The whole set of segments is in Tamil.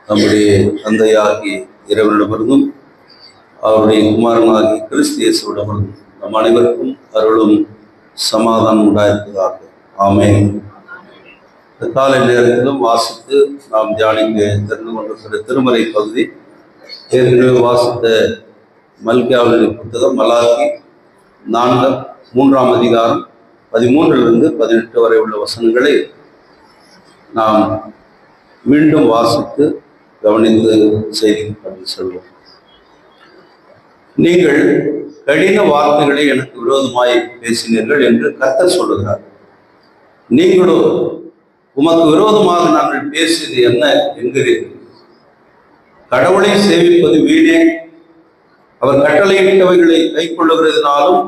நம்முடைய தந்தையாகி இறைவனிடமிருந்தும் அவருடைய குமாரனாகி கிறிஸ்து இயேசுவிடமிருந்தும் நம் அனைவருக்கும் அருளும் சமாதானம் உண்டாயிருப்பதாக. ஆமென். இந்த காலை நேரத்திலும் வாசித்து நாம் தியானிக்க தெரிந்து கொண்டிருக்கிற திருமறை பகுதி ஏற்கனவே வாசித்த மல்கியாவின் புத்தகம் மலாக்கி 3ஆம் அதிகாரம் 13 to 18 வரை உள்ள வசனங்களை நாம் மீண்டும் வாசித்து கவனித்து செய்தி செல்வோம். நீங்கள் கடின வார்த்தைகளை எனக்கு விரோதமாய் பேசினீர்கள் என்று கர்த்தர் சொல்லுகிறார். நீங்களோ உமக்கு விரோதமாக நாங்கள் பேசியது என்ன என்கிறீர்கள்? கடவுளை சேவிப்பது வீணே, அவர் கட்டளையிட்டவைகளை கை கொள்ளுகிறதுனாலும்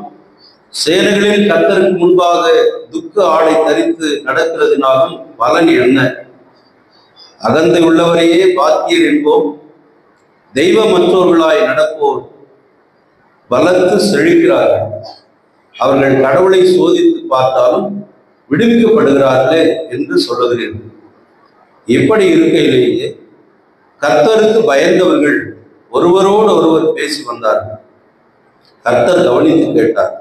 சேனைகளில் கர்த்தருக்கு முன்பாக துக்க ஆடை தரித்து நடக்கிறதுனாலும் பலன் என்ன? அகந்தை உள்ளவரையே பாக்கியர் என்போம். தெய்வமற்றோர்களாய் நடப்போர் பலத்து செழிக்கிறார்கள். அவர்கள் கடவுளை சோதித்து பார்த்தாலும் விடுவிக்கப்படுகிறார்களே என்று சொல்லுகிறீர்கள். இப்படி இருக்கையிலேயே கர்த்தருக்கு பயந்தவர்கள் ஒருவரோடு ஒருவர் பேசி வந்தார்கள். கர்த்தர் கவனித்து கேட்டார்.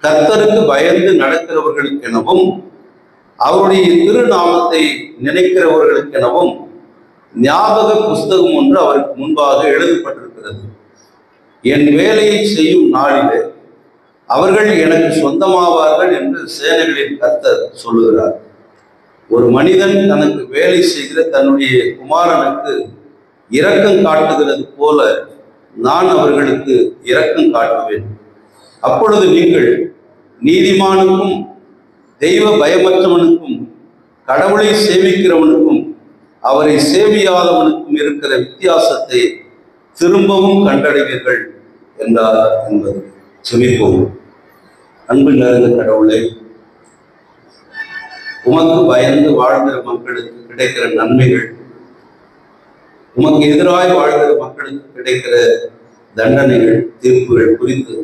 கர்த்தருக்கு பயந்து நடக்கிறவர்களுக்கெனவும் அவருடைய திருநாமத்தை நினைக்கிறவர்களுக்கெனவும் ஞாபக புஸ்தகம் ஒன்று அவருக்கு முன்பாக எழுதப்பட்டிருக்கிறது. என் வேலையை செய்யும் நாளிலே அவர்கள் எனக்கு சொந்தமாவார்கள் என்று சேனைகளின் கர்த்தர் சொல்லுகிறார். ஒரு மனிதன் தனக்கு வேலை செய்கிற தன்னுடைய குமாரனுக்கு இரக்கம் காட்டுகிறது போல நான் அவர்களுக்கு இரக்கம் காட்டுவேன். அப்பொழுது நீங்கள் நீதிமானுக்கும் தெய்வ பயமற்றவனுக்கும் கடவுளை சேவிக்கிறவனுக்கும் அவரை சேவியாதவனுக்கும் இருக்கிற வித்தியாசத்தை திரும்பவும் கண்டடைவீர்கள் என்றார் என்பது. செவிப்போம். அன்பு நிறைந்த கடவுளை, உமக்கு பயந்து வாழ்கிற மக்களுக்கு கிடைக்கிற நன்மைகள், உமக்கு எதிராய் வாழ்கிற மக்களுக்கு கிடைக்கிற தண்டனைகள், தீர்ப்புகள் குறித்து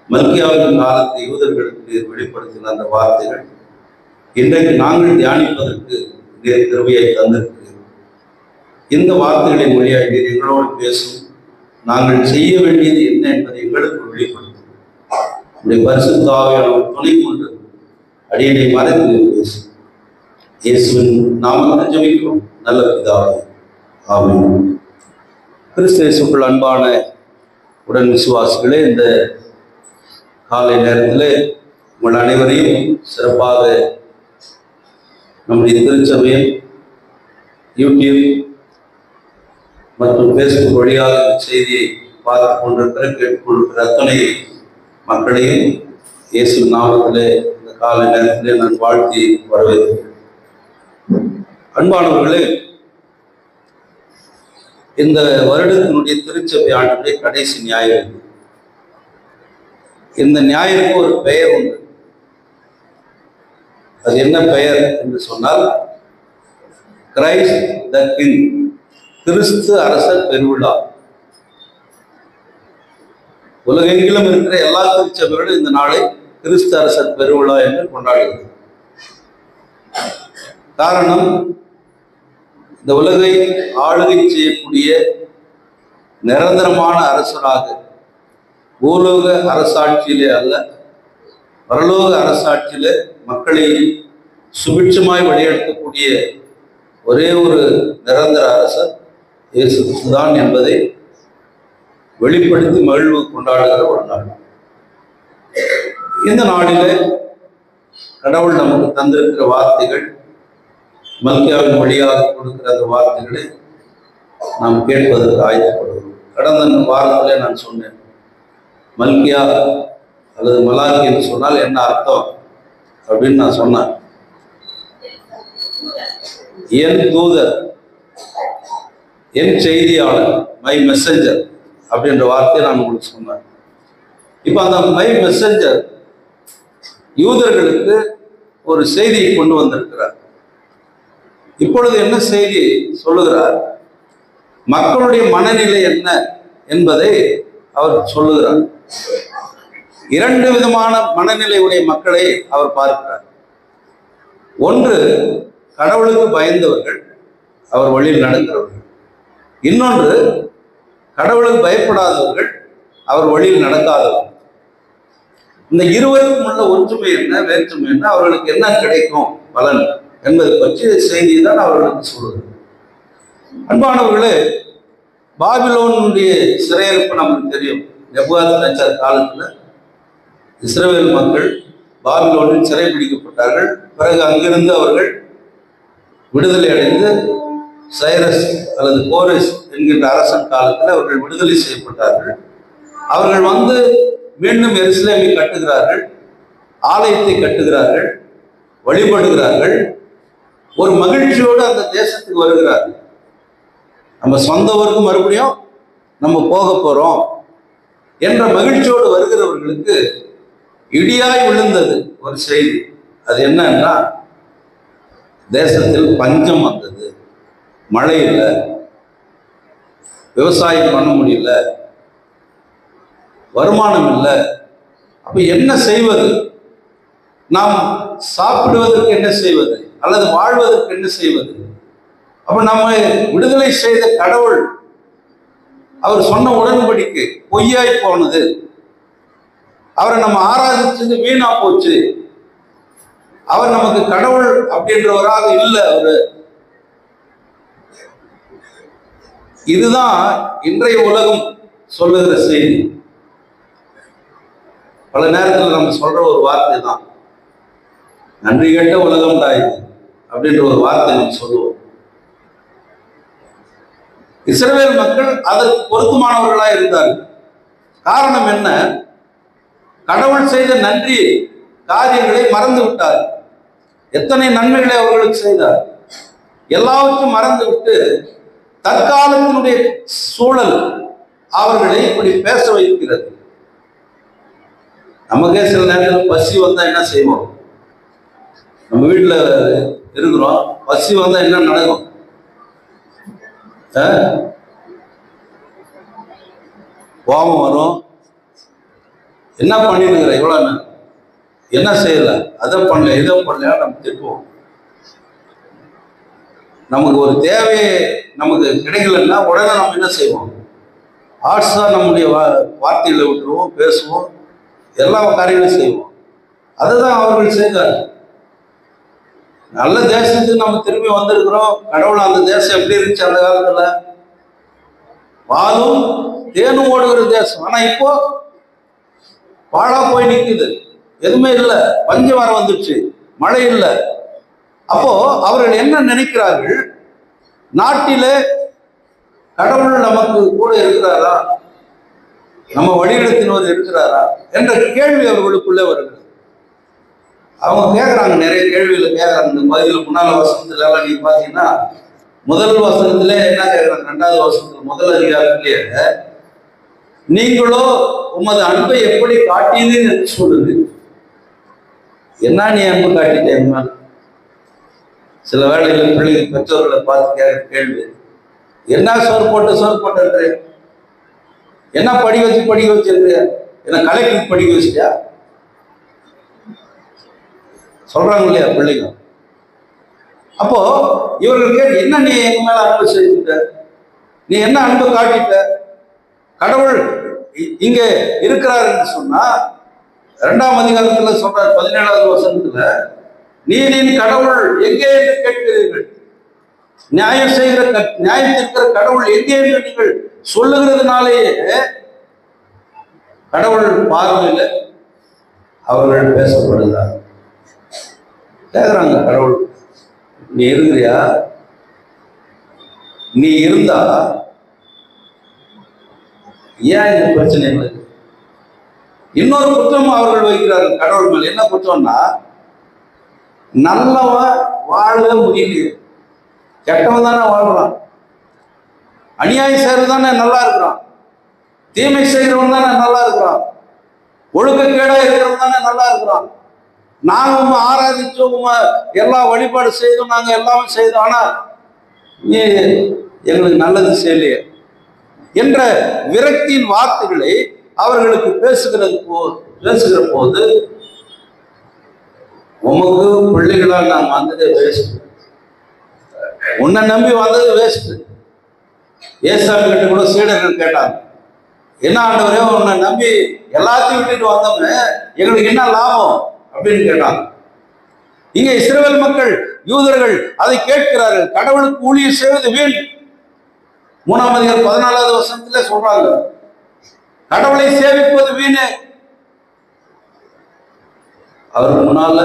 மல்கியாவின் காலத்தை யூதர்களுக்கு வெளிப்படுத்தின அந்த வார்த்தைகள் இன்றைக்கு நாங்கள் தியானிப்பதற்கு கிருபையை தந்திருக்கிறோம். இந்த வார்த்தைகளின் மொழியாக நீர் எங்களோடு பேசும். நாங்கள் செய்ய வேண்டியது என்ன என்பதை எங்களுக்கு வெளிப்படுத்தும். உடைய பரிசுத்த ஆவியானவர் துணை கொண்டு அடியனை மறைத்து பேசும். இயேசுவின் நாமத்தை ஜெபிக்கிறோம் நல்ல பிதாவே, ஆமென். கிறிஸ்து இயேசுக்குள் அன்பான உடன் விசுவாசிகளே, இந்த காலை நேரத்தில் உங்கள் அனைவரையும் சிறப்பாக நம்முடைய திருச்சபையில் யூடியூப் மற்றும் ஃபேஸ்புக் வழியாக செய்தியை பார்த்து கொண்டிருக்கிற கேட்டுக்கொண்டிருக்கிற அத்தனை மக்களையும் இயேசு நாமத்திலே இந்த காலை நேரத்திலே நான் வாழ்த்தி வரவேற்கிறேன். அன்பானவர்களே, இந்த வருடத்தினுடைய திருச்சபை ஆண்டுடைய கடைசி ஞாயிறு. இந்த ஞாயிறுக்கு ஒரு பெயர் உண்டு. அது என்ன பெயர் என்று சொன்னால், கிரைஸ்ட் த கிங், கிறிஸ்து அரசர் பெருவிழா. உலகெங்கிலும் இருக்கிற எல்லா திருச்சபைகளும் இந்த நாளை கிறிஸ்து அரசர் பெருவிழா என்று கொண்டாடுகிறது. காரணம், இந்த உலகை ஆளுகை செய்யக்கூடிய நிரந்தரமான அரசராக பூலோக அரசாட்சியிலே அல்ல, பரலோக அரசாட்சியிலே மக்களை சுபிட்சமாய் வழிநடத்தக்கூடிய ஒரே ஒரு நிரந்தர அரசர் இயேசு கிறிஸ்துதான் என்பதை வெளிப்படுத்தி மகிழ்வு கொண்டாடுகிற ஒரு நாள். இந்த நாளிலே கடவுள் நமக்கு தந்திருக்கிற வார்த்தைகள், மல்கியாவின் வழியாக கொடுக்கிற அந்த வார்த்தைகளை நாம் கேட்பதற்கு ஆயத்தப்படுகிறோம். கடந்த வாரத்திலே நான் சொன்னேன், மல்கியா அல்லது மலாக்கி என்று சொன்னால் என்ன அர்த்தம் அப்படின்னு நான் சொன்னேன். என் தூதர், என் செய்தியாளர், மை மெசஞ்சர் அப்படின்ற வார்த்தையை நான் உங்களுக்கு சொன்னேன். இப்போ அந்த மை மெசஞ்சர் யூதர்களுக்கு ஒரு செய்தியை கொண்டு வந்திருக்கிறார். இப்பொழுது என்ன செய்தி சொல்லுகிறார்? மக்களுடைய மனநிலை என்ன என்பதை அவர் சொல்லுகிறார். 2 விதமான மனநிலை உடைய மக்களை அவர் பார்க்கிறார். ஒன்று கடவுளுக்கு பயந்தவர்கள், அவர் வழியில் நடக்கிறவர்கள். இன்னொன்று, கடவுளுக்கு பயப்படாதவர்கள், அவர் வழியில் நடக்காதவர்கள். இந்த இருவருக்கும் உள்ள ஒற்றுமை என்ன, வேற்றுமை என்ன, அவர்களுக்கு என்ன கிடைக்கும் பலன் என்பதை பற்றிய செய்தி தான் அவர்களுக்கு சொல்லுது. அன்பானவர்களே, பாபிலோனுடைய சிறையிருப்பு நமக்கு தெரியும். நேபுகாத்நேச்சார் காலத்தில் இஸ்ரவேல் மக்கள் பாபிலோனில் சிறைபிடிக்கப்பட்டார்கள். பிறகு அங்கிருந்து அவர்கள் விடுதலை அடைந்து சைரஸ் அல்லது கோரஸ் என்கின்ற அரசன் காலத்தில் அவர்கள் விடுதலை செய்யப்பட்டார்கள். அவர்கள் வந்து மீண்டும் எருசலேமை கட்டுகிறார்கள், ஆலயத்தை கட்டுகிறார்கள், வழிபடுகிறார்கள். ஒரு மகிழ்ச்சியோடு அந்த தேசத்துக்கு வருகிறார்கள். நம்ம சொந்த ஊருக்கு மறுபடியும் நம்ம போக போறோம் என்ற மகிழ்ச்சியோடு வருகிறவர்களுக்கு இடியாய் விழுந்தது ஒரு செய்தி. அது என்னன்னா, தேசத்தில் பஞ்சம் வந்தது, மழை இல்லை, விவசாயம் பண்ண முடியல, வருமானம் இல்லை. அப்ப என்ன செய்வது? நாம் சாப்பிடுவதற்கு என்ன செய்வது, அல்லது வாழ்வதற்கு என்ன செய்வது? அப்ப நம்ம விடுதலை செய்த கடவுள் அவர் சொன்ன உடன்படிக்கை பொய்யாய் போனது, அவரை நம்ம ஆராதிச்சது வீணா போச்சு, அவர் நமக்கு கடவுள் அப்படின்றவராக இல்லை அவரு. இதுதான் இன்றைய உலகம் சொல்லுகிற செய்தி. பல நேரத்தில் நம்ம சொல்ற ஒரு வார்த்தை தான், நன்றி கேட்ட உலகம் தாய் அப்படின்ற ஒரு வார்த்தை நம்ம சொல்லுவோம். இஸ்ரவேல் மக்கள் அதற்கு பொருத்தமானவர்களாக இருந்தார்கள். காரணம் என்ன? கடவுள் செய்த நன்றி காரியங்களை மறந்து விட்டார். எத்தனை நன்மைகளை அவர்களுக்கு செய்தார், எல்லாவற்றையும் மறந்து விட்டு தற்காலத்தினுடைய சூழல் அவர்களை இப்படி பேச வைக்கிறது. நமக்கே சில நேரத்தில் பசி வந்தா என்ன செய்வோம்? நம்ம வீட்டில் இருக்கிறோம், பசி வந்தா என்ன நடக்கும்? கோபம் வரும். என்ன பண்ணிடுங்கிற இவ்வளோ என்ன செய்யல, அதை பண்ணல, இதை பண்ணல, நம்ம திட்டுவோம். நமக்கு ஒரு தேவையை நமக்கு கிடைக்கலன்னா உடனே நம்ம என்ன செய்வோம்? ஆர்ட்ஸா நம்முடைய வார்த்தைகளை விட்டுருவோம், பேசுவோம், எல்லா காரியங்களும் செய்வோம். அதுதான் அவர்கள் செய்தார். நல்ல தேசத்துக்கு நம்ம திரும்பி வந்திருக்கிறோம். கடவுள் அந்த தேசம் எப்படி இருந்துச்சு அந்த காலத்துல? பாலும் தேனும் ஓடுகிற தேசம். ஆனா இப்போ பாழா போய் நிற்குது, எதுவுமே இல்லை, பஞ்சம் வர வந்துடுச்சு, மழை இல்லை. அப்போ அவர்கள் என்ன நினைக்கிறார்கள்? நாட்டிலே கடவுள் நமக்கு கூட இருக்கிறாரா, நம்ம வழிநடத்தினவர் இருக்கிறாரா என்ற கேள்வி அவர்களுக்குள்ளே வருகிறது. அவங்க கேட்குறாங்க, நிறைய கேள்விகளை கேட்குறாங்க. இந்த பகுதியில் முன்னாள் வசனத்துல எல்லாம் நீங்க பார்த்தீங்கன்னா, முதல் வசனத்திலே என்ன கேட்குறாங்க? 2வது வசனத்துல முதல் அதிகாரத்திலேயே, நீங்களோ உமது அன்பை எப்படி காட்டினீர்கள் என்று சொல்லுது. என்ன நீ அன்பு காட்டிட்டேன்? சில வேளைகளில் பிள்ளைகள் பெற்றோர்களை பார்த்து கேட்கிற கேள்வி, என்ன சோறு போட்டு என்ன படிக்க வச்சிருக்க, என்ன கலெக்டர் படிக்க வச்சிட்டியா? சொல்றாங்க இல்லையா பிள்ளைங்க? அப்போ இவர்கள் கேட்டு, என்ன நீ எங்க மேல அன்பு செய்துட்ட, நீ என்ன அன்பு காட்டிட்ட? கடவுள் இங்க இருக்கிறார் என்று சொன்னா 2ஆம் அதிகாரத்துல சொல்றார், 17வது வசனத்துல, நீரின் கடவுள் எங்கே என்று கேட்கிறீர்கள், நியாயம் நியாயத்திற்கிற கடவுள் எங்கே என்று நீங்கள் சொல்லுகிறதுனாலேயே கடவுள் பார்வையில் அவர்கள் பேசப்படுகிறார். கேட்குறாங்க, கடவுள் நீ இருக்கிறியா? நீ இருந்தா ஏன் இந்த பிரச்சனை இல்லை? இன்னொரு குற்றம் அவர்கள் வைக்கிறார்கள் கடவுள் மேல். என்ன குற்றம்னா, நல்லவன் வாழவே முடியலையே, கெட்டவன் தானே வாழ்றான், அநியாயம் செய்யறது தானே நல்லா இருக்கிறான், தீமை செய்கிறவன் தானே நல்லா இருக்கிறான், ஒழுக்கக்கேடா இருக்கிறவன் தானே நல்லா இருக்கிறான். நாங்க ஆராதிச்சோம், எல்லா வழிபாடு செய்தோம், நாங்க எல்லாமே செய்தோம், ஆனா நீ எங்களுக்கு நல்லது செய்யலையே என்ற விரக்தியின் வார்த்தைகளை அவர்களுக்கு பேசுகிற போது, உமக்கு பிள்ளைகளால் நாம் வந்ததே வேஸ்ட், உன்னை நம்பி வந்தது வேஸ்ட். ஏசாமி கிட்ட கூட சீடர்கள் கேட்டாங்க, என்ன ஆண்டவரே உன்னை நம்பி எல்லாத்தையும் விட்டுட்டு வந்தோம்னு எங்களுக்கு என்ன லாபம் அப்படின்னு கேட்டாங்க. இங்க இஸ்ரவேல் மக்கள் யூதர்கள் அதை கேட்கிறார்கள், கடவுளுக்கு ஊழியம் செய்வது வீண். 3ஆம் அதிகாரம் 14வது வசனத்துல சொல்றாங்க, கடவுளை சேவிப்பது வீணு. அவருக்கு முன்னால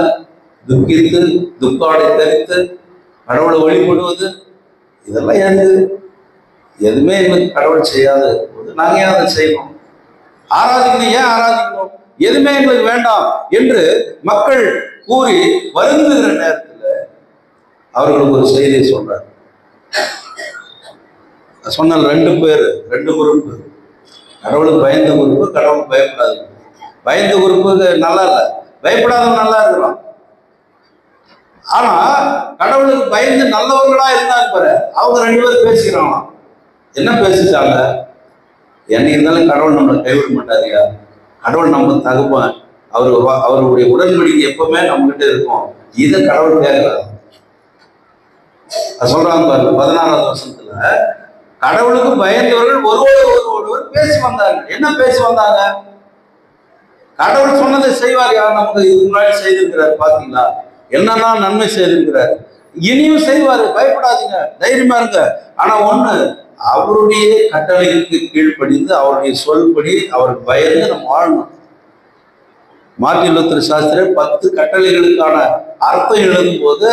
துக்கித்து துக்காடை தரித்து கடவுளை வழிபடுவது இதெல்லாம் எதுவுமே எங்களுக்கு கடவுள் செய்யாது, நாங்க ஏன் அதை செய்யணும்? ஆராதிக்கணும், ஏன் ஆராதிக்கணும்? எதுவுமே எங்களுக்கு வேண்டாம் என்று மக்கள் கூறி வருந்துகிற நேரத்தில் அவர்களுக்கு ஒரு செய்தியை சொல்றார். சொன்னால் 2 பேர், 2 குரூப்பு. கடவுளுக்கு பயந்த குரூப்பு, கடவுளுக்கு பயப்படாது. பயந்த குரூப்புக்கு நல்லா இல்லை, பயப்படாதவங்க நல்லா இருக்கிறான். ஆனா கடவுளுக்கு பயந்து நல்லவர்களா இருந்தாங்க பாரு, அவங்க 2 பேர் பேசிக்கிறாங்களாம். என்ன பேசிட்டாங்க? என்ன இருந்தாலும் கடவுள் நம்மளை கைவிட மாட்டாரியா, கடவுள் நம்ம தகுப்பான், அவருடைய உடன்படிக்கை எப்பவுமே நம்ம கிட்ட இருக்கும், இதை கடவுள் கேட்கலாம் சொல்றாங்க பாருங்க. 14வது வசனத்துல கடவுளுக்கு பயந்தவர்கள் ஒருவர் பேசி வந்தாங்க. என்ன பேசி வந்தாங்க? கடவுள் சொன்னதை செய்வார். யார் நமக்கு இதுக்கு முன்னாடி செய்திருக்கிறார் பாத்தீங்களா, என்னன்னா நன்மை செய்திருக்கிறார், இனியும் செய்வாரு, பயப்படாதீங்க, தைரியமா இருங்க. ஆனா ஒண்ணு, அவருடைய கட்டளைக்கு கீழ்ப்படிந்து அவருடைய சொல்படி அவருக்கு பயந்து நம்ம வாழணும். மார்ட்டின் லூத்தர் சாஸ்திரி 10 கட்டளைகளுக்கான அர்த்தம் எழுதும் போது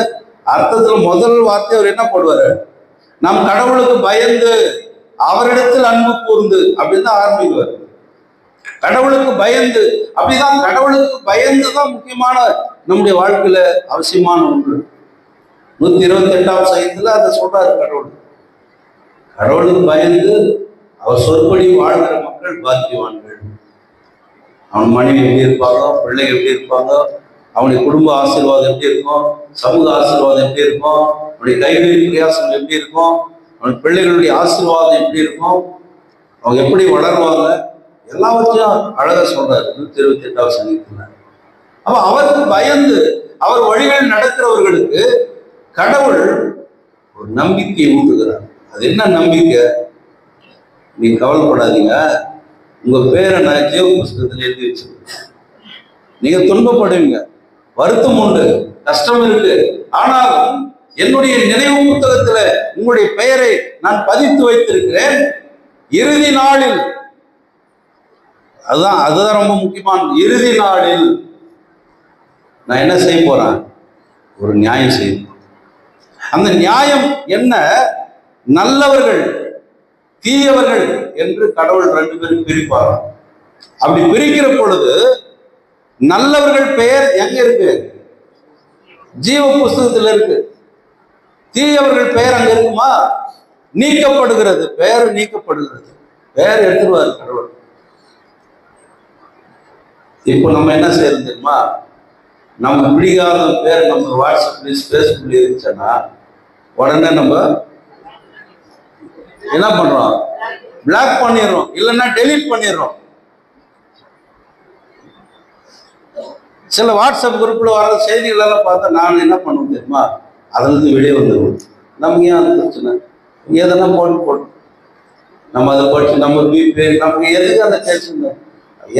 அர்த்தத்துல முதல் வார்த்தை அவர் என்ன போடுவாரு? நம் கடவுளுக்கு பயந்து அவரிடத்தில் அன்பு கூர்ந்து அப்படின்னு தான் ஆரம்பிக்குவார். கடவுளுக்கு பயந்து, அப்படிதான் கடவுளுக்கு பயந்து தான் முக்கியமான நம்முடைய வாழ்க்கையில அவசியமான ஒன்று. 128ஆம் சங்கீதத்துல அதை சொல்றாரு. கடவுளுக்கு பயந்து அவர் சொற்படி வாழ்கிற மக்கள் பாக்கியவான்கள். அவன் மனைவி எப்படி இருப்பாங்க, பிள்ளைகள் எப்படி இருப்பாங்க, அவனுடைய குடும்ப ஆசீர்வாதம் எப்படி இருக்கும், சமூக ஆசீர்வாதம் எப்படி இருக்கும், அவனுடைய கைவினை பிரயாசம் எப்படி இருக்கும், அவன் பிள்ளைகளுடைய ஆசீர்வாதம் எப்படி இருக்கும், அவங்க எப்படி வளருவாங்க, எல்லாவற்றையும் அழகா சொல்றாரு 128ஆம் சங்கீதத்துல. அப்ப அவருக்கு பயந்து அவர் வழிகள் நடக்கிறவர்களுக்கு கடவுள் ஒரு நம்பிக்கையை ஊட்டுகிறார். அது என்ன நம்பிக்கை? நீங்க கவலைப்படாதீங்க, உங்க பேரை நான் ஜீவ புஸ்தகத்தில் எழுதி வச்சிருக்கேன். நீங்க துன்பப்படுவீங்க, வருத்தம் உண்டு, கஷ்டம் இருக்கு, ஆனாலும் என்னுடைய நினைவு புத்தகத்துல உங்களுடைய பெயரை நான் பதித்து வைத்திருக்கிறேன். இறுதி நாளில், அதுதான் ரொம்ப முக்கியமான, இறுதி நாளில் நான் என்ன செய்ய போறேன்? ஒரு நியாயம் செய்ய போறேன். அந்த நியாயம் என்ன? நல்லவர்கள் தீயவர்கள் என்று கடவுள் 2 பேரும் பிரிப்பார். அப்படி பிரிக்கிற பொழுது நல்லவர்கள் பெயர் எங்க இருக்கு? ஜீவ புஸ்தகத்தில் இருக்கு. தீயவர்கள் பெயர் அங்க இருக்குமா? நீக்கப்படுகிறது, பெயர் நீக்கப்படுகிறது, பெயர் எடுத்துருவாரு கடவுள். இப்போ நம்ம என்ன செய்யறது தெரியுமா? நம்ம பிடிக்காத பேர் நம்ம வாட்ஸ்அப்ல பேஸ்புக்ல இருந்துச்சுன்னா உடனே நம்ம என்ன பண்றோம்? பிளாக் பண்ணிடுறோம், இல்லைன்னா டெலீட் பண்ணிடுறோம். சில வாட்ஸ்அப் குரூப்ல வர செய்திகள் எல்லாம் பார்த்தா நான் என்ன பண்ணுவோம் தெரியுமா? அதுல இருந்து வெளியே வந்துடுவோம். நமக்கு ஏன் அது பிரச்சனை? எதனா போட்டு நம்ம அதை படிச்சு நம்ம பிபி நமக்கு எதுக்கு அந்த டென்ஷன்?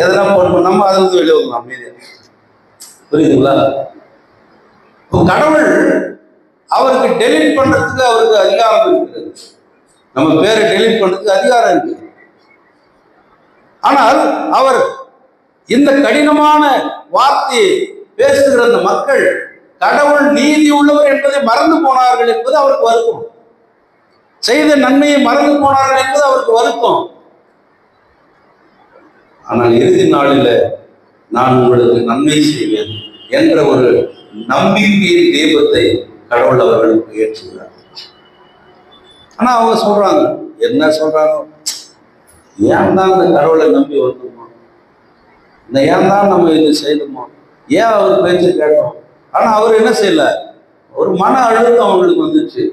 எதனா போட்டு நம்ம அதுல இருந்து வெளியே வந்துடும் அமைதியா. புரியுதுங்களா? கடவுள் அவருக்கு டெலீட் பண்றதுக்கு அவருக்கு அதிகாரம் இருக்கிறது. நம்ம பேரை டெலீட் பண்றதுக்கு அதிகாரம் இருக்கு. ஆனால் அவர் இந்த கடினமான வார்த்தையை பேசுகிற அந்த மக்கள் கடவுள் நீதி உள்ளவர் என்பதை மறந்து போனார்கள் என்பது அவருக்கு வருத்தம். செய்த நன்மையை மறந்து போனார்கள் என்பது அவருக்கு வருத்தம். ஆனால் இறுதி நாளில நான் உங்களுக்கு நன்மை செய்வேன் என்ற ஒரு நம்பிக்கையின் தீபத்தை கடவுள் அவர்களுக்கு ஏற்றுகிறார். ஆனா அவங்க சொல்றாங்க, என்ன சொல்றாங்க? ஏன் தான் இந்த கடவுளை நம்பி வந்தோமோ, இந்த ஏன் தான் நம்ம இது செய்யணுமோ, ஏன் அவர் பேச்சு கேட்டோம்? ஆனா அவர் என்ன செய்யல? ஒரு மன அழுத்தம் அவங்களுக்கு வந்துச்சு.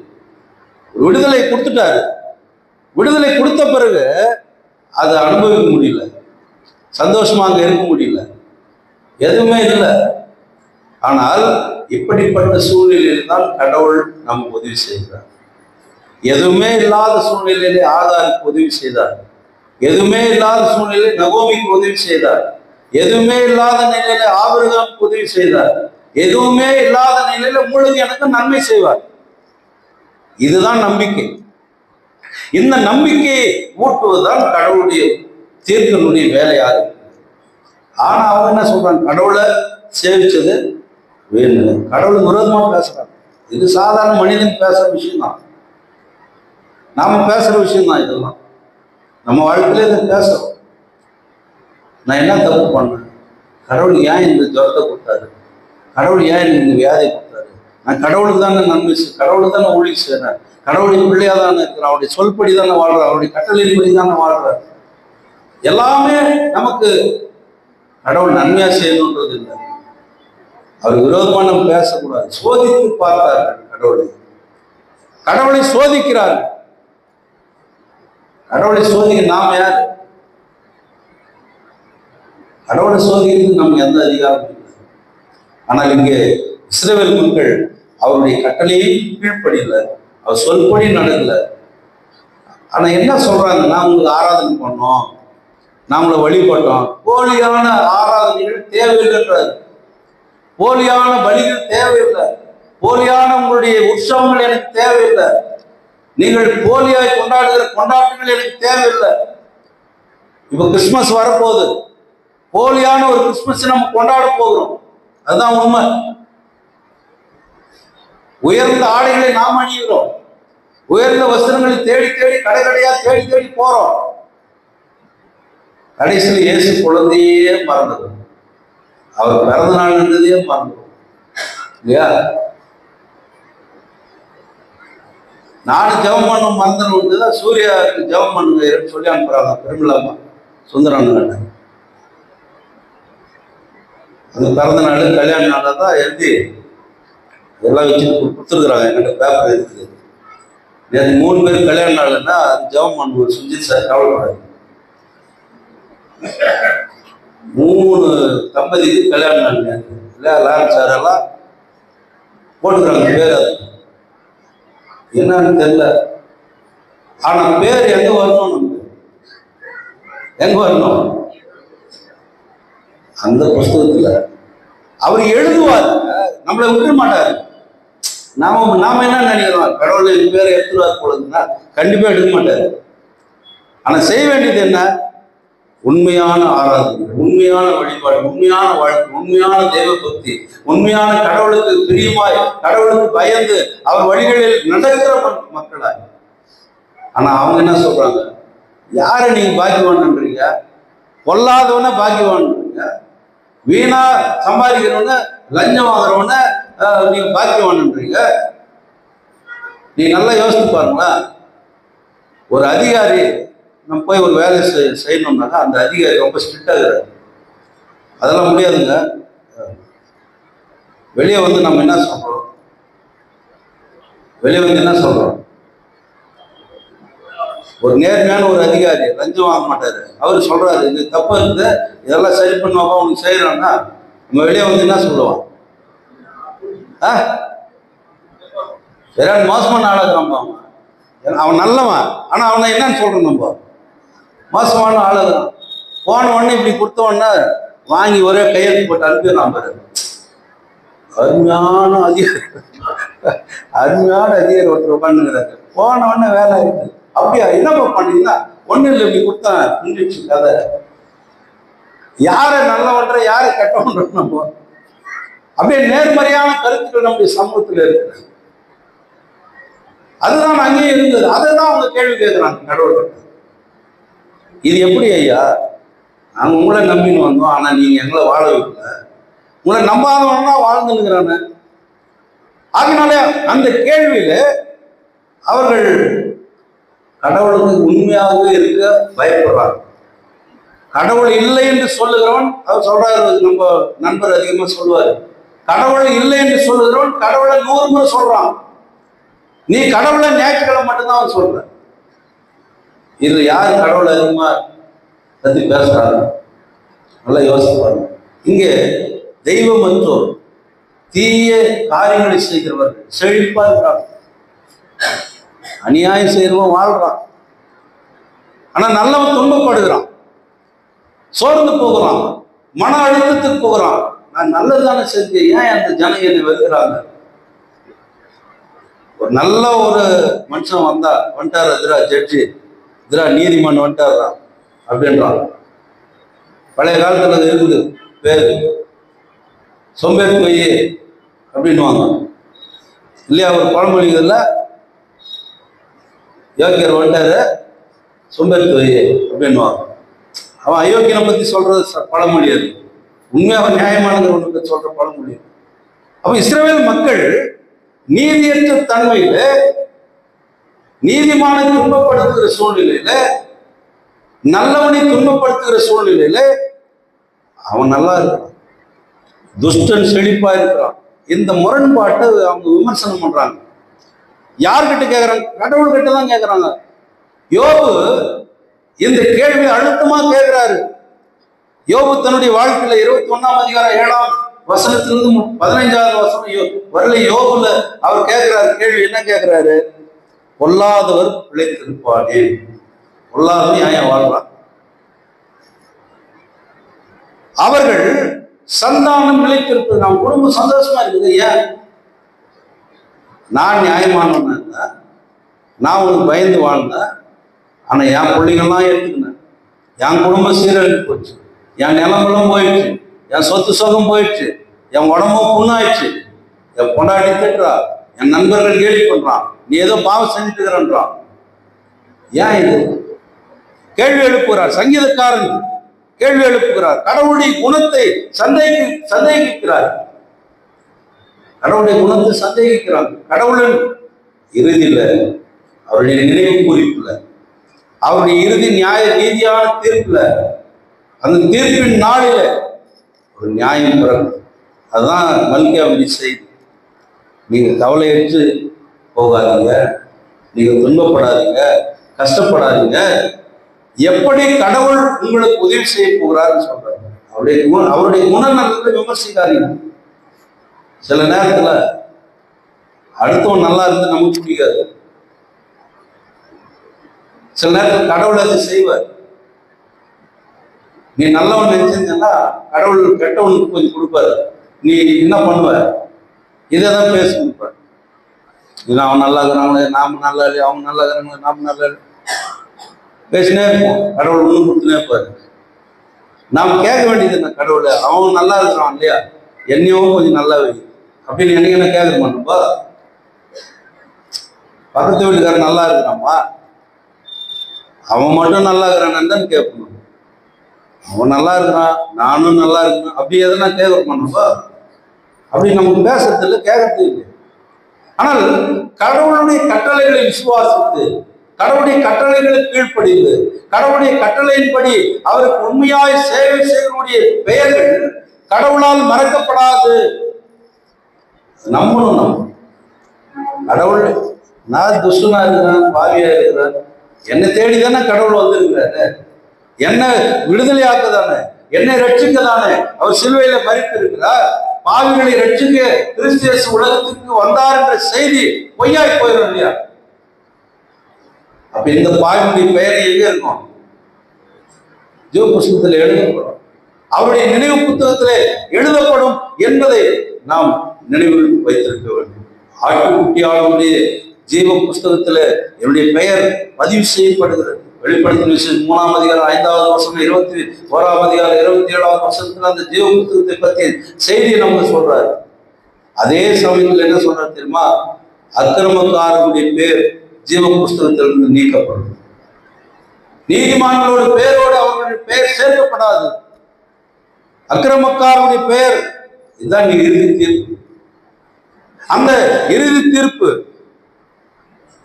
விடுதலை கொடுத்துட்டாரு. விடுதலை கொடுத்த பிறகு அதை அனுபவிக்க முடியல, சந்தோஷமா அங்க இருக்க முடியல, எதுவுமே இல்லை. ஆனால் இப்படிப்பட்ட சூழ்நிலையில் தான் கடவுள் நமக்கு உதவி செய்கிறார். எதுவுமே இல்லாத சூழ்நிலையிலே ஆகாருக்கு உதவி செய்தார். எதுவுமே இல்லாத சூழ்நிலையிலே நகோமிக்கு உதவி செய்தார். எதுவுமே இல்லாத நிலையில ஆபிரகாமுக்கு உதவி செய்தார். எதுவுமே இல்லாத நிலையில உங்களுக்கு எனக்கு நன்மை செய்வார். இதுதான் நம்பிக்கை. இந்த நம்பிக்கையை ஊட்டுவதுதான் கடவுளுடைய தீர்க்கனுடைய வேலையாக. ஆனா அவங்க என்ன சொல்றாங்க? கடவுளை சேவிச்சது வேணும். கடவுளுக்கு விரோதமா பேசுறாங்க. இது சாதாரண மனிதன் பேசுற விஷயம் தான். நாம பேசுற விஷயம் தான் இதெல்லாம். நம்ம வாழ்க்கையில இதை பேசுறோம். நான் என்ன தப்பு பண்ணேன்? கடவுள் ஏன் இந்த ஜுரத்தை கொடுத்தாரு? கடவுள் ஏன் எனக்கு இந்த வியாதியை கொடுத்தாரு? நான் கடவுளுக்கு தானே நன்மை கடவுளுக்கு தானே ஊழி செய்றேன். கடவுளுடைய பிள்ளையா தானே இருக்கிறேன். அவருடைய சொல்படி தானே வாழ்றார். அவருடைய கட்டளையின்படி தானே வாழ்றார். எல்லாமே நமக்கு கடவுள் நன்மையா செய்யணுன்றது இல்லை. அவர் விரோதமா நம்ம பேசக்கூடாது. சோதித்து பார்த்தார்கள் கடவுளை. கடவுளை சோதிக்கிறார்கள். கடவுளை சோதிக்க நாம் யார்? கடவுளை சோதிக்கிறது நமக்கு எந்த அதிகாரம் இல்லை. ஆனால் இங்கே இஸ்ரவேல் மக்கள் அவருடைய கட்டளையை கீழ்ப்படியல, அவர் சொல்படி நடக்கல. ஆனா என்ன சொல்றாங்க? நான் உங்களுக்கு ஆராதனை பண்ணோம், நாமளை வழிபட்டோம். போலியான ஆராதனைகள் தேவையில்லைன்றார். போலியான பலிகள் தேவையில்லை. போலியான உங்களுடைய உற்சவங்கள் எனக்கு தேவையில்லை. நீங்கள் போலியாய் கொண்டாடுகிற கொண்டாட்டங்கள் எனக்கு தேவையில்லை. இப்ப கிறிஸ்துமஸ் வரப்போகுது. போலியான ஒரு கிறிஸ்துமஸ் நம்ம கொண்டாட போகிறோம். அதுதான் உண்மை. உயர்ந்த ஆடைகளை நாம் அணிகிறோம். உயர்ந்த வஸ்திரங்களை தேடி தேடி கடை கடையா தேடி தேடி போறோம். கடைசியில் இயேசு குழந்தையே மறந்தது. அவர் பிறந்த நாள் இருந்ததே மறந்தது இல்லையா? நானும் ஜெபம் பண்ணும் மறந்தன் ஒன்றுதான் சூர்யாவுக்கு ஜெபம் பண்ணுங்க சொல்லி அனுப்புறாங்க பெருமிழாமா சுந்தரான. அந்த பிறந்த நாள் கல்யாண நாளில் தான் எழுதி எல்லாம் வச்சுட்டு கொடுத்துருக்குறாங்க. என்கிட்ட பேப்பர் இருக்குது. நேற்று 3 பேர் கல்யாண நாள்னா அது ஜெபம் பண்ணுவோம். சுஜித் சார் கவலைப்படாது. 3 தம்பதிக்கு கல்யாண நாள் இல்லையா? லாரன்ஸ் சார் எல்லாம் போட்டுக்கிறாங்க பேர். அது என்னன்னு தெரியல. ஆனா பேர் எங்க வரணும்? நமக்கு எங்க வரணும்? அந்த புஸ்தகத்துல அவர் எழுதுவார். நம்மளை விட்டுற மாட்டாரு. நாம என்ன நினைக்கிறோம்? கடவுள் பேரை எடுத்துருவார் போலதுன்னா கண்டிப்பா எடுக்க மாட்டாரு. ஆனா செய்ய வேண்டியது என்ன? உண்மையான ஆராதனை, உண்மையான வழிபாடு, உண்மையான வாழ்க்கை, உண்மையான தெய்வ பக்தி, உண்மையான கடவுளுக்கு பிரியமாய் கடவுளுக்கு பயந்து அவர் வழிகளில் நடக்கிற மக்களாய். ஆனா அவங்க என்ன சொல்றாங்க? யாரை நீங்க பாக்கியவான்றீங்க? பொல்லாதவன பாக்கியவான்றீங்க. வீணா சம்பாதிக்கிறவன, லஞ்சம் வாங்குறவன நீங்க பாக்கியவான்றீங்க. நீ நல்லா யோசித்து பாருங்களா. ஒரு அதிகாரி நம்ம போய் ஒரு வேலை செய்யணும்னாக்கா அந்த அதிகாரி ரொம்ப ஸ்ட்ரிக்டா இருக்கிறார். அதெல்லாம் முடியாதுங்க. வெளியே வந்து நம்ம என்ன சொல்றோம்? வெளியே வந்து என்ன சொல்றோம்? ஒரு நேர்மையான ஒரு அதிகாரி லஞ்சம் வாங்க மாட்டாரு. அவரு சொல்றாரு இது தப்பு இருக்குது, இதெல்லாம் சரி பண்ணுவாங்க, அவனுக்கு செய்யறான்னா நம்ம வெளியே வந்து என்ன சொல்லுவான்? வேற மோசமான ஆளுகிறான். அவன் நல்லவன், ஆனா அவனை என்னன்னு சொல்றோம்? நம்ம மோசமான ஆளுகிறான். போன உடனே இப்படி கொடுத்த உடனே வாங்கி ஒரே கையெழுத்து போட்டு அனுப்பிடுறான் பாரு. அருமையான அதிகாரி, அருமையான அதிகாரி ஒருத்தர் உட்காந்துங்கிறாரு. போன உடனே வேலை இருக்கு. அப்படியா? என்னப்பா பண்ணீங்கன்னா ஒன்னும் இல்லை, இப்படி கொடுத்தேன் புரிஞ்சிச்சு கதை. யாரை நல்லவன்ற யாரை கெட்டவன்ற நம்ம அப்படியே நேர்மறையான கருத்துக்கள் நம்முடைய சமூகத்தில் இருக்கு. அதுதான் அங்கேயே இருந்தது. அதுதான் அவங்க கேள்வி கேட்கிறாங்க கடவுள்கிட்ட. இது எப்படி ஐயா? நாங்கள் உங்களை நம்பின்னு வந்தோம், ஆனா நீங்க எங்களை வாழ வைக்கல. உங்களை நம்பாதவனா வாழ்ந்துங்கிறான. அதனால அந்த கேள்வியில அவர்கள் கடவுளுக்கு உண்மையாகவே இருக்க பயப்படுறாங்க. கடவுள் இல்லை என்று சொல்லுகிறவன், அவர் சொல்றாரு, நம்ம நண்பர் அதிகமா சொல்லுவாரு, கடவுள் இல்லை என்று சொல்லுகிறவன் கடவுளை 100 முறை சொல்றான். நீ கடவுளை ஞாயிற்றுக்கிழமை மட்டும்தான் அவன் சொல்ற. இது யார் கடவுளை அதிகமா பத்தி பேசுறாங்க? நல்லா யோசிப்பாங்க. இங்கே தெய்வம் என்றோர் தீய காரியங்களை செய்கிறவர்கள் செழிப்பா இருக்கிறாங்க. அநியாயம் செய்யறவன் வாழ்றான், ஆனா நல்லவன் துன்பப்படுகிறான், சோர்ந்து போகிறான், மன அழுத்தத்துக்கு போகிறான். நான் நல்லதானே செஞ்சேன், ஏன் அந்த ஜனங்க என்னை வெறுக்கிறாங்க? ஒரு நல்ல ஒரு மனுஷன் வந்துட்டாரு, எதிரா ஜட்ஜி, எதிரா நீதிமன்றம் வந்துட்டாரா அப்படின்றான். பழைய காலத்துல அது இருக்குது பேரு, சொம்பேறி பொய் அப்படின்வாங்க இல்லையா? ஒரு பழமொழிகள்ல யோக்கியர் வந்துட்டாரு, சொம்பேறி பொய் அப்படின்வாங்க. அவன் அயோக்கியனை பத்தி சொல்றது பழமொழி, அது உண்மையாக நியாயமானது ஒன்று சொல்ற பழமொழி. அப்ப இஸ்ரவேல் மக்கள் நீதியற்ற தன்மையில, நீதிமானை துன்பப்படுத்துகிற சூழ்நிலையில, நல்லவனை துன்பப்படுத்துகிற சூழ்நிலையில அவன் நல்லா இருக்கிறான், துஷ்டன் செழிப்பா இருக்கிறான். இந்த முரண்பாட்டை அவங்க விமர்சனம் பண்றாங்க. யார்கிட்ட கேட்கறாங்க? கடவுள்கிட்ட தான் கேட்கறாங்க. யோபு இந்த கேள்வி அழுத்தமா கேட்கிறாரு. யோபு தன்னுடைய வாழ்க்கையில 21ஆம் அதிகாரம் 7ஆம் வசனத்திலிருந்து 15ஆவது வசனம் வரல யோபுல அவர் கேட்கிறாரு கேள்வி. என்ன கேட்கிறாரு? பொல்லாதவர் பிழைத்திருப்பானே. பொல்லாதவன் ஏன் வாழ்றான்? அவர்கள் சந்தானம் நிலைத்திருப்பது, நம்ம குடும்பம் சந்தோஷமா இருக்குது. ஏன்? நான் நியாயமானவன் இருந்தா, நான் உனக்கு பயந்து வாழ்ந்தேன், ஆனா என் பிள்ளைங்கள்லாம் எடுத்துக்கினேன், என் குடும்பம் சீரழிஞ்சு போச்சு, என் நிலமெல்லாம் போயிடுச்சு, என் சொத்து சுகம் போயிடுச்சு, என் உடம்பும் புண்ணாயிடுச்சு, என் பொண்டாட்டி திட்டுறா, என் நண்பர்கள் கேள்வி பண்றான், நீ ஏதோ பாவம் செஞ்சுட்டு இருக்கிறன்றான். ஏன் இது? கேள்வி எழுப்புகிறார். சங்கீதக்காரன் கேள்வி எழுப்புகிறார். கடவுளுடைய குணத்தை சந்தேகிக்கிறார். கடவுளுடைய குணத்தை சந்தேகிக்கிறாங்க. கடவுளின் இறுதியில, அவருடைய நினைவு குறிப்புல, அவருடைய இறுதி நியாய ரீதியான தீர்ப்புல, அந்த தீர்ப்பின் நாளில ஒரு நியாயம் பிறகு. அதுதான் மல்கியாவுடைய செய்தி. நீங்க கவலையற்று போகாதீங்க, நீங்க துன்பப்படாதீங்க, கஷ்டப்படாதீங்க. எப்படி கடவுள் உங்களுக்கு உதவி செய்ய போகிறாருன்னு சொல்றாரு. அவருடைய குணநலத்தை விமர்சிக்காதீங்க. சில நேரத்துல அடுத்தவன் நல்லா இருந்து நமக்கு பிடிக்காது. சில நேரத்தில் கடவுள் அதை செய்வார். நீ நல்லவன் நினைச்சிருந்தா கடவுள் கெட்டவனுக்கு கொஞ்சம் கொடுப்பாரு. நீ என்ன பண்ணுவ? இதைதான் பேச கொடுப்பார். இல்லை அவன் நல்லா இருக்கிறாங்களே, நாம நல்லா இல்லையா, அவங்க நல்லா இருக்கிறாங்களே, நாம நல்லா இல்லை, பேசினே இருப்போம். கடவுள் ஒண்ணு கொடுத்துனே இருப்பாரு. நாம் கேட்க வேண்டியது என்ன? கடவுள் அவன் நல்லா இருக்கிறான் இல்லையா, என்னையும் கொஞ்சம் நல்லா வை அப்படின்னு என்ன கேட்க மாட்டோம்பா. பக்கத்து வீட்டுக்காரன் நல்லா இருக்கிறான்பா, அவன் மட்டும் நல்லா இருக்கிறான்னு தான் கேட்கணும். அவன் நல்லா இருக்கிறான், நானும் நல்லா இருக்கணும் அப்படி எதனா கேட்க மாட்டோம்பா. அப்படி நமக்கு பேசுறது இல்லை, கேட்கறது இல்லை. ஆனால் கடவுளுடைய கட்டளைகளை விசுவாசித்து, கடவுளுடைய கட்டளைகளுக்கு கீழ்ப்படிந்து, கடவுளுடைய கட்டளையின்படி அவருக்கு உண்மையாய் சேவை செய்வனுடைய பெயர்கள் கடவுளால் மறக்கப்படாது. நம்பணும். நம்ம கடவுள், நான் துஷ்டனா இருக்கிறேன், பாவியா இருக்கிறேன், என்னை தேடிதானே கடவுள் வந்திருக்கிறாரு, என்ன விடுதலை ஆக்கதானே, என்னை ரட்சிக்க தானே அவர் சிலுவையில மரித்து இருக்கிறார். பாவிகளை ரட்சிக்க கிறிஸ்து உலகத்துக்கு வந்தார் என்ற செய்தி பொய்யாய் போயிடும் இல்லையா? அப்ப இந்த பாவினுடைய பெயர் எங்க இருக்கும்? ஜீவ புஸ்தகத்தில் எழுதப்படும், அவருடைய நினைவு புத்தகத்திலே எழுதப்படும் என்பதை நாம் நினைவில் வைத்திருக்க வேண்டும். ஆட்டுக்குட்டியாளருடைய ஜீவ புஸ்தகத்துல என்னுடைய பெயர் பதிவு செய்யப்படுகிறது. வெளிப்படுத்தின விசேஷம் 3ஆம் அதிகாரம் 5வது வசனம், 21ஆம் அதிகாரம் 27வது வசனத்துல அந்த ஜீவ புத்தகத்தை பற்றி செய்தியை நமக்கு சொல்றாரு. அதே சமயத்தில் என்ன சொல்றாரு தெரியுமா? அக்கிரமக்காரனுடைய பேர் ஜீவ புஸ்தகத்திலிருந்து நீக்கப்படும், நீதிமான்களோட பேரோடு அவர்களுடைய பெயர் சேர்க்கப்படாது. அக்கிரமக்காரனுடைய பெயர், இதுதான் இறுதி தீர்ப்பு. அந்த இறுதி தீர்ப்பு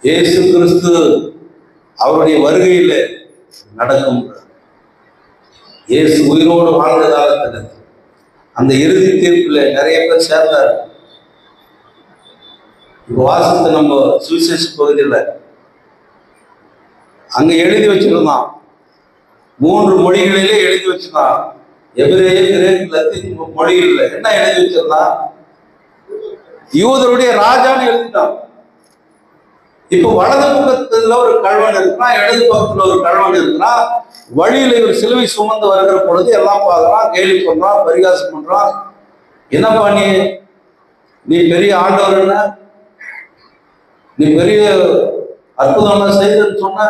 இயேசு கிறிஸ்து அவருடைய வருகையில நடக்கும். இயேசு உயிரோடு வாழ்ந்த காலத்துல அந்த இறுதி தீர்ப்புல நிறைய பேர் சேர்ந்தார். இப்ப வாசத்தை நம்ம சுவிசேஷ பகுதியில் அங்க எழுதி வச்சிருந்தான், 3 மொழிகளிலே எழுதி வச்சிருந்தான். எபிரேய, கிரேக்கு, லத்தீன் மொழிகள்ல என்ன எழுதி வச்சிருந்தான்? யூதருடைய ராஜான்னு எழுதிட்டான். இப்ப வலது பக்கத்துல ஒரு கல்வன் இருக்கிறான், இடது பக்கத்துல ஒரு கல்வன் இருக்கிறான். வழியில இவர் சிலுவை சுமந்து வருகிற பொழுது எல்லாம் பார்க்கறான், கேலி பண்றான், பரிகாசம் பண்றான். என்னப்பா நீ பெரிய ஆண்டவர், என்ன நீ பெரிய அற்புதம் செய்தன்னு சொன்ன.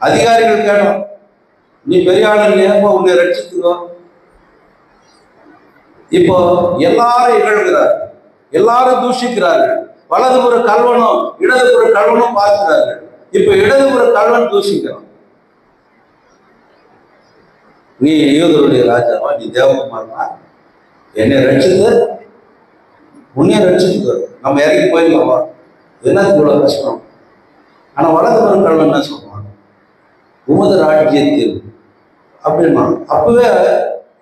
அதிகாரிகள் கேட்டோம், நீ பெரிய ஆளு இல்லையாப்பா, உன்னை ரட்சித்துக்கோ. இப்போ எல்லாரும் இகழ்கிறார்கள், எல்லாரும் தூஷிக்கிறார்கள். வலதுபுற கல்வனும் இடதுபுற கல்வனும் பார்க்கிறார்கள். இப்ப இடதுபுற கல்வன் தூஷிக்கிறான், நீ யூதருடைய ராஜாவா, நீ தேவகுமாரனா, என்னை ரட்சித்து உன்னைய ரட்சித்து நம்ம இறங்கி போயிடலாமா, என்னது இவ்வளவு கஷ்டம். ஆனா வலதுபுற கல்வன் என்ன சொல்றான், உமது ராஜ்யத்தில் அப்படின்னா. அப்பவே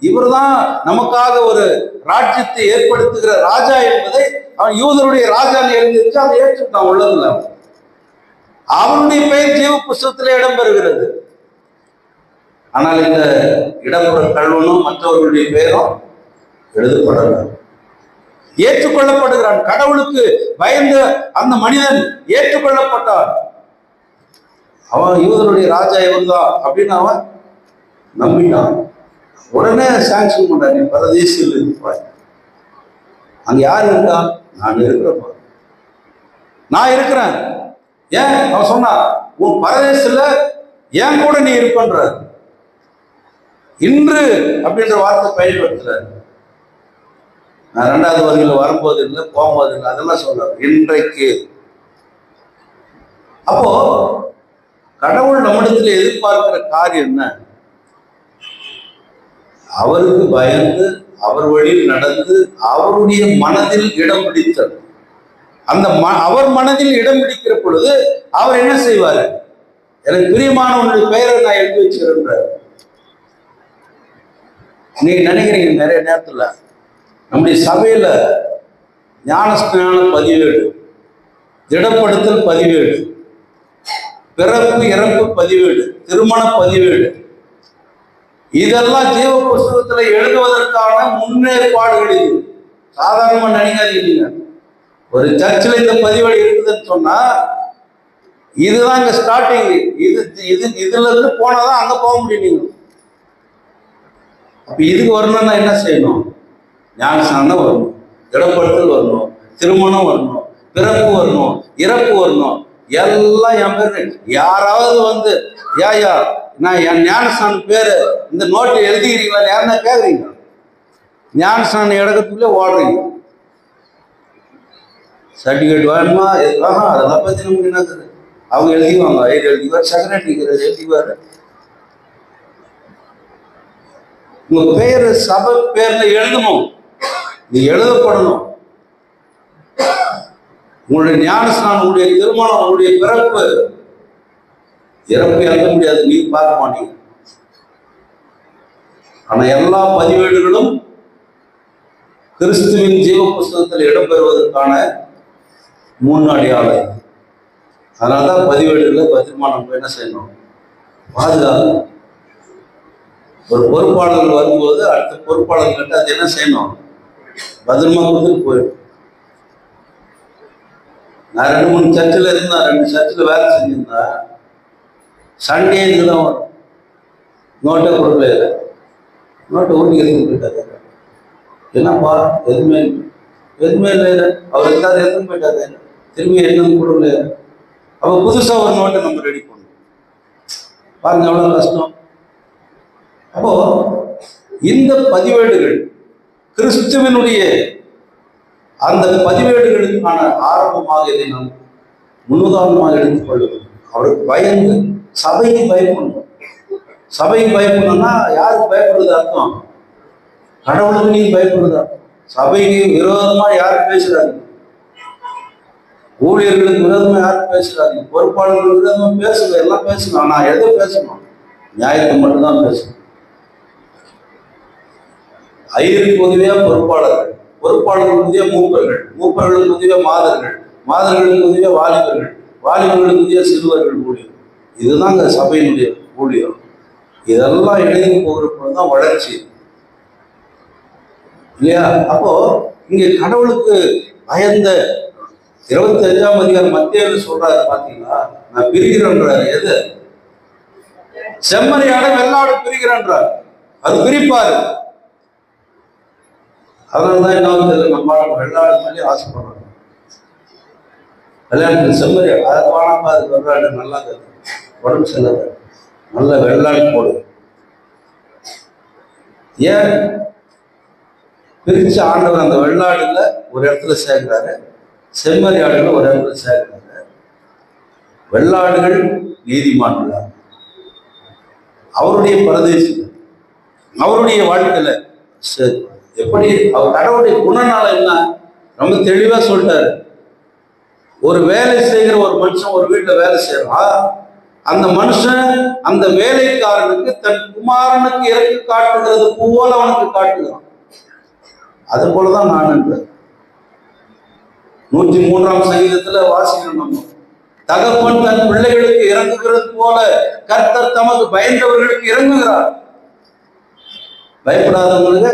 இவர் தான் நமக்காக ஒரு ராஜ்யத்தை ஏற்படுத்துகிற ராஜா என்பதை அவன் யூதருடைய ராஜான்னு எழுந்திருச்சு, அதை ஏற்றுட்டான் உள்ளதுல. அவனுடைய பெயர் ஜீவ புஸ்தகத்திலே இடம்பெறுகிறது. ஆனால் இந்த இடம்பெற கல்வனும் மற்றவர்களுடைய பெயரும் எழுதப்படல. ஏற்றுக்கொள்ளப்படுகிறான். கடவுளுக்கு பயந்த அந்த மனிதன் ஏற்றுக்கொள்ளப்பட்டான். அவன் யூதருடைய ராஜா இவன்தான் அப்படின்னு அவன் நம்பினான். உடனே சாங்ஷன் பண்றான், நீ பரதேசியில் இருப்பாய். அங்க யார் இருக்கா, நான் இருக்கிறப்பா, நான் இருக்கிறேன். ஏன் அவன் சொன்னா, உன் பரதேசில ஏன் கூட நீ இருப்பன்ற இன்று அப்படின்ற வார்த்தை பயன்படுத்துற. நான் 2வது வரியில் வரும்போது இல்லை, போகும்போது இல்லை, அதெல்லாம் சொல்றாரு இன்றைக்கு. அப்போ கடவுள் நம்மிடத்தில் எதிர்பார்க்கிற காரியம் என்ன, அவருக்கு பயந்து அவர் வழியில் நடந்து அவருடைய மனதில் இடம் பிடித்தல். அந்த அவர் மனதில் இடம் பிடிக்கிற பொழுது அவர் என்ன செய்வார், எனக்கு பிரியமான உன்னுடைய பெயரை நான் எழுதி வச்சுக்கிறேன். நீங்க நினைக்கிறீங்க நிறைய நேரத்துல நம்முடைய சபையில ஞானஸ்நான பதிவேடு, திடப்படுத்தல் பதிவேடு, பிறப்பு இறப்பு பதிவேடு, திருமண பதிவேடு, இதெல்லாம் ஜீவ புஸ்தகத்துல எழுதுவதற்கான முன்னேற்பாடுகள். இது சாதாரணமா நினைக்காதீங்க. ஒரு சர்ச்சில் இந்த பதிவேடு இருக்குதுன்னு சொன்னா இதுதான் இங்க ஸ்டார்டிங். இதுல இருந்து போனாதான் அங்க போக முடியும். நீங்க அப்ப இதுக்கு வரணும்னா என்ன செய்யணும், ஞானஸ்நானம் வரணும், திடப்படுத்தல் வரணும், திருமணம் வரணும், பிறப்பு வரணும், இறப்பு வரணும். எல்லாம் என் பேரு. யாராவது வந்து ஏயா நான் என் ஞானஸ்நானம் பேரு இந்த நோட்டில் எழுதிக்கிறீங்களா யாருன்னா கேட்குறீங்க. ஞானஸ்நானம் இடத்துக்குள்ளே ஓடுறீங்க. சர்டிஃபிகேட் வேணுமா, அதெல்லாம் பற்றி நமக்கு என்னது, அவங்க எழுதிக்குவாங்க. எழுதிவார், செக்ரட்டரி எழுதிவார். உங்க பேரு சபை பேர்ல எழுதணும், நீ எழுதப்படணும். உங்களுடைய ஞானஸ்நானம், உங்களுடைய திருமணம், உங்களுடைய பிறப்பு இறப்பு எழுத முடியாது, நீ பார்க்க மாட்டீங்க. ஆனா எல்லா பதிவேடுகளும் கிறிஸ்துவின் ஜீவ புஸ்தகத்தில் இடம்பெறுவதற்கான முன்னடையாளை. அதனால்தான் பதிவேடுகளை பத்திரமா நம்ம என்ன செய்யணும், பாதுகாக்கணும். ஒரு பொறுப்பாளர்கள் வரும்போது அடுத்த பொறுப்பாளர்கிட்ட அது என்ன செய்யணும், பத்திரமா கொடுத்துட்டு போயிடும். நான் 2-3 சர்ச்சில் இருந்தேன், 2 சர்ச்சில் வேலை செஞ்சிருந்தா சண்டே இதுதான் வரும். நோட்டை கொடுக்கல, நோட்டை ஊட்டி எழுதி போயிட்டாரு. என்னப்பா எதுவுமே இல்லை, அவர் இருந்தாரு எடுத்துன்னு போயிட்டாரு, திரும்பி எழுந்து கொடுக்கல. அப்போ புதுசாக ஒரு நோட்டை நம்ம ரெடி பண்ணணும். பாருங்க எவ்வளோ கஷ்டம். அப்போ இந்த பதிவேடுகள் கிறிஸ்துவனுடைய அந்த பதிவேடுகளுக்கான ஆரம்பமாக இதை நாம் முன்னுதாரணமாக எடுத்துக்கொள்ளும். அவருக்கு பயந்து சபைக்கு பயப்படணும். சபைக்கு பயப்படணும்னா யாருக்கு பயப்படுறது அர்த்தம், கடவுளுக்கு நீங்க பயப்படுறதா. சபைக்கு விரோதமா யாரு பேசுறாங்க, ஊழியர்களுக்கு விரோதமா யாரு பேசுறாங்க, பொறுப்பாளர்களுக்கு விரோதமா பேசுங்க, எல்லாம் பேசணும். ஆனா எதை பேசணும், நியாயத்தை மட்டும்தான் பேசணும். ஐயருக்கு உதவியா பொறுப்பாளர்கள், பொறுப்பாளர்களுக்கு உதவியா மூப்பர்கள், மூப்பர்களுக்கு உதவியா மாதர்கள், மாதர்களுக்கு உதவியா வாலிபர்கள், வாலிபர்களுக்கு உதவியா சிறுவர்கள் ஊழியம். இதுதாங்க சபையினுடைய ஊழியம். இதெல்லாம் இணைந்து போகிற பொழுதுதான் வளர்ச்சி இல்லையா. அப்போ இங்க கடவுளுக்கு பயந்த 25ஆம் அதிகாரம் மத்தேயுல சொல்றாரு பாத்தீங்களா, நான் பிரிகிறேன்றாரு. எது? செம்மறியாடு வெள்ளாடு பிரிகிறேன்றார். அது பிரிப்பாரு. அதனாலதான் என்ன தெரியல, நம்ம வெள்ளாடு மாதிரி ஆசைப்படுறாங்க. கல்யாணத்துக்கு செம்மறியாடு அது வாழாம, அது வெள்ளாடு நல்லா உடம்பு செல்லாது, நல்ல வெள்ளாடு போடு. ஏன் பிரிச்சு ஆண்டவர் அந்த வெள்ளாடுல ஒரு இடத்துல சேர்க்கிறாரு, செம்மறியாடுல ஒரு இடத்துல சேர்க்கிறாரு. வெள்ளாடுகள் நீதிமான்கள், அவருடைய பிரதேசம், அவருடைய வாழ்க்கையில எப்படி அவர் கடவுளுடைய குணநாள என்ன ரொம்ப தெளிவா சொல்லிட்டாரு. ஒரு வேலை செய்கிற ஒரு மனுஷன் ஒரு வீட்டுல வேலை செய்யறான், அந்த மனுஷன் அந்த வேலைக்காரனுக்கு தன் குமாரனுக்கு இறக்கி காட்டுகிறது போல அவனுக்கு காட்டுகிறான். அது போலதான் நான் என்று 103ஆம் சங்கீதத்துல வாசிக்கிறோம். நம்ம தகப்பன் தன் பிள்ளைகளுக்கு இறங்குகிறது போல கர்த்தர் தமக்கு பயந்தவர்களுக்கு இறங்குகிறார். பயப்படாதவங்களுக்கு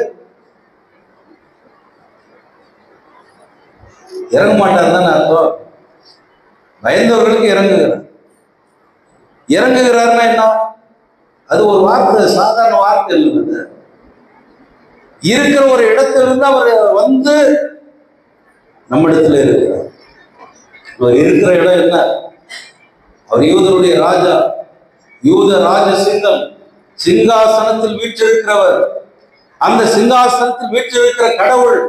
இறங்க மாட்டார் தானே அர்த்தம். பயந்தவர்களுக்கு இறங்குகிறார். இறங்குகிறார்னா என்ன? அது ஒரு வார்த்தை, சாதாரண வார்த்தை இல்லை. இருக்கிற ஒரு இடத்திலிருந்து அவர் வந்து நம்மிடத்துல இருக்கிறார். அவர் இருக்கிற இடம் என்ன? அவர் யூதருடைய ராஜா, யூத ராஜ சிங்கம், சிங்காசனத்தில் வீற்றிருக்கிறவர். அந்த சிங்காசனத்தில் வீற்றிருக்கிற கடவுள்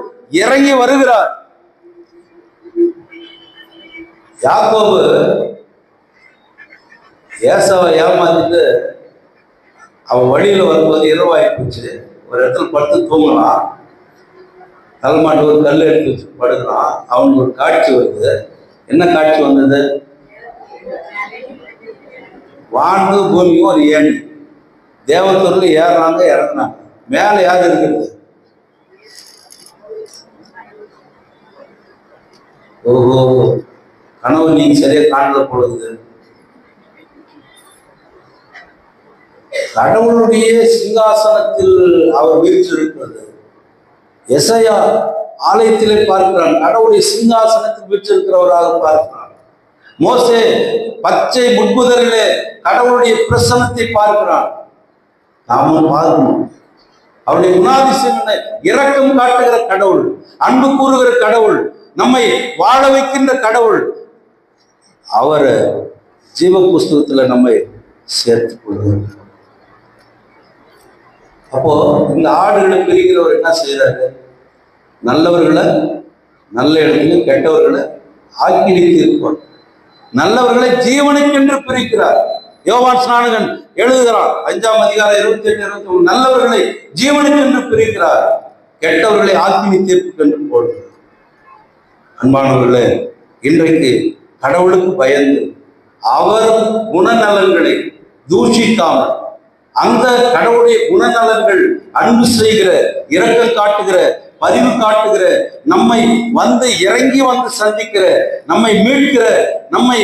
இறங்கி வருகிறார். யாக்கோபு ஏசாவை ஏமாத்திட்டு அவன் வழியில வரும்போது இரவாயிடுச்சு. ஒரு இடத்துல படுத்து தூங்கலாம், தலைமாட்டு ஒரு கல் எடுத்து வச்சு படுக்கலாம். அவனுக்கு ஒரு காட்சி வருது. என்ன காட்சி வந்தது? வானு பூமியும் ஒரு ஏணி, தேவத்தூர்ல ஏறுறாங்க இறங்குனாங்க. மேல யார் இருக்கிறது? ஓஹோ, கனவு நீங்க சரியா காணல பொழுது. கடவுளுடைய சிங்காசனத்தில் அவர் வீற்றிருக்கிறது. எசையா ஆலயத்திலே பார்க்கிறான், கடவுளுடைய சிங்காசனத்தில் வீற்றிருக்கிறவராக பார்க்கிறான். மோசே பச்சை முட்புதரிலே கடவுளுடைய பிரசன்னத்தை பார்க்கிறான். நாமும் பார்க்கணும். அவருடைய குணாதிசயம் என்ன? இரக்கம் காட்டுகிற கடவுள், அன்பு கூறுகிற கடவுள், நம்மை வாழ வைக்கின்ற கடவுள். அவர் ஜீவ புஸ்தகத்துல நம்மை சேர்த்துக் கொள்கிறார். அப்போ இந்த ஆடுகளை பிரிக்கிறவர் என்ன செய்யறாரு? நல்லவர்களை நல்ல இடத்துல, கெட்டவர்களை ஆக்கினித்து இருப்பார். நல்லவர்களை ஜீவனுக்கென்று பிரிக்கிறார். யோவான் ஸ்நானகன் எழுதுகிறார் 5ஆம் அதிகாரம் 28, 29, நல்லவர்களை ஜீவனுக்கென்று பிரிக்கிறார், கெட்டவர்களை ஆக்கினி தீர்ப்புக்கென்று போடுகிறார். அன்பானவர்களே, இன்றைக்கு கடவுளுக்கு பயந்து அவர் குணநலன்களை தூஷிக்காமல், அந்த கடவுளுடைய குணநலன்கள் அன்பு செய்கிற, இரக்கம் காட்டுகிற, பதிவு காட்டுகிற, நம்மை வந்து இறங்கி வந்து சந்திக்கிற, நம்மை மீட்கிற, நம்மை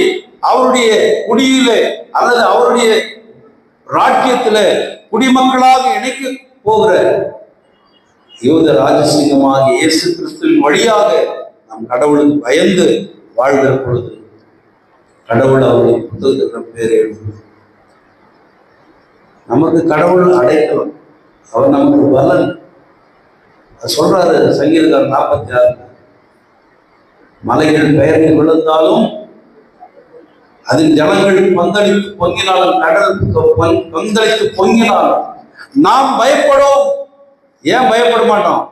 அவருடைய குடியில அல்லது அவருடைய ராஜ்யத்துல குடிமக்களாக இணைக்க போகிற யூத ராஜசிங்கமாக இயேசு கிறிஸ்துவின் வழியாக நம் கடவுளுக்கு பயந்து வாழ்கிற பொழுது கடவுள் அவருடைய புத்தகத்தின் பேரை எழுதும். நமக்கு கடவுள் அடைக்கலம், அவர் நமக்கு பலன். சொல்றாரு சங்கீதக்காரர் 46, மலைகள் பெயர்ந்து விழுந்தாலும் அதில் ஜனங்கள் பங்களித்து பொங்கினாலும், கடல் பங்களித்து பொங்கினாலும் நாம் பயப்படும். ஏன் பயப்பட மாட்டோம்?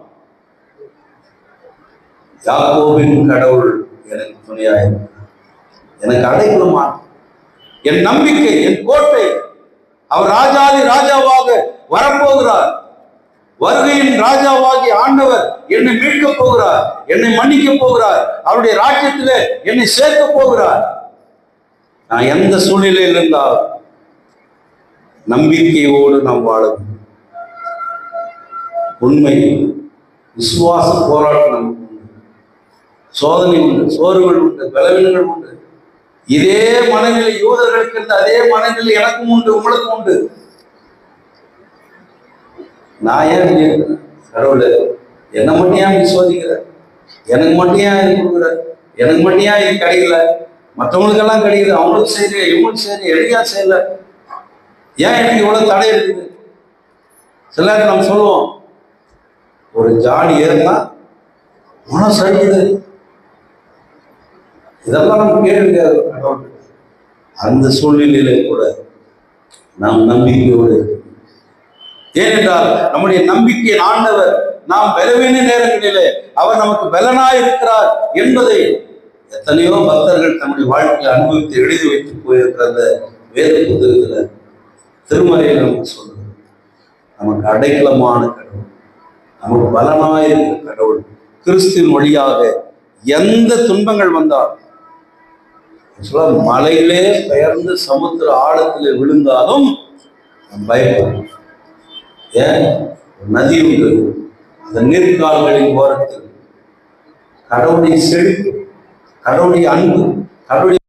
யாக்கோபின் கடவுள் எனக்கு துணையாயிருக்கிறார், எனக்கு அடைக்கலமா, என் நம்பிக்கை, என் கோட்டை. அவர் ராஜாதி ராஜாவாக வரப்போகிறார். வருகையின் ராஜாவாகி ஆண்டவர் என்னை மீட்க போகிறார், என்னை மன்னிக்க போகிறார், அவருடைய ராஜ்யத்திலே என்னை சேர்க்க போகிறார். நான் எந்த சூழ்நிலையில் இருந்தால் நம்பிக்கையோடு நாம் வாழ வேண்டும். உண்மை விசுவாச போராட்டம் நமக்கு உண்டு, சோதனை உண்டு, சோர்வுகள் உண்டு, பலவீனங்கள் உண்டு. இதே மனநிலை யூதர்களுக்கு இருந்த அதே மனநிலை எனக்கும் உண்டு, உங்களுக்கும் உண்டு. நான் ஏன் கடவுளை என்னை மட்டும் ஏன் சோதிக்கிற, எனக்கு மட்டும் ஏன் கொடுக்குற, எனக்கு மட்டும் ஏன் இது கிடைக்கல, மற்றவங்களுக்கெல்லாம் கிடைக்குது, அவங்களுக்கு செய்யல, இவங்களுக்கு செய்யல, எளியா செய்யல, ஏன் எனக்கு இவ்வளவு தடை இருக்குது? சில நேரம் நம்ம சொல்லுவோம், ஒரு ஜாடி ஏறினா மனம் சரியுது, இதெல்லாம் நம்ம கேள்வி. அந்த சூழ்நிலையில கூட நாம் நம்பிக்கையோடு, ஏனென்றால் நம்முடைய நம்பிக்கை ஆண்டவர் நாம் பலவீன நேரங்களிலே அவர் நமக்கு பலனாய் இருக்கிறார் என்பதை எத்தனையோ பக்தர்கள் தம்முடைய வாழ்க்கையை அனுபவித்து எழுதி வைத்து போயிருக்கிற அந்த வேத புத்தகத்துல திருமறையை நமக்கு சொல்லுது. நமக்கு அடைக்கலமான கடவுள், நமக்கு பலனாயிருக்கிற கடவுள், கிறிஸ்துவின் வழியாக எந்த துன்பங்கள் வந்தால் மலையிலே பெயர்ந்து சமுத்திர ஆழத்திலே விழுந்தாலும் பயப்படும். ஏன்? நதி உண்டு, அந்த நீர்கால்களின் ஓரத்தில் கடவுளுடைய செழிப்பு, கடவுளுடைய அன்பு, கடவுளுடைய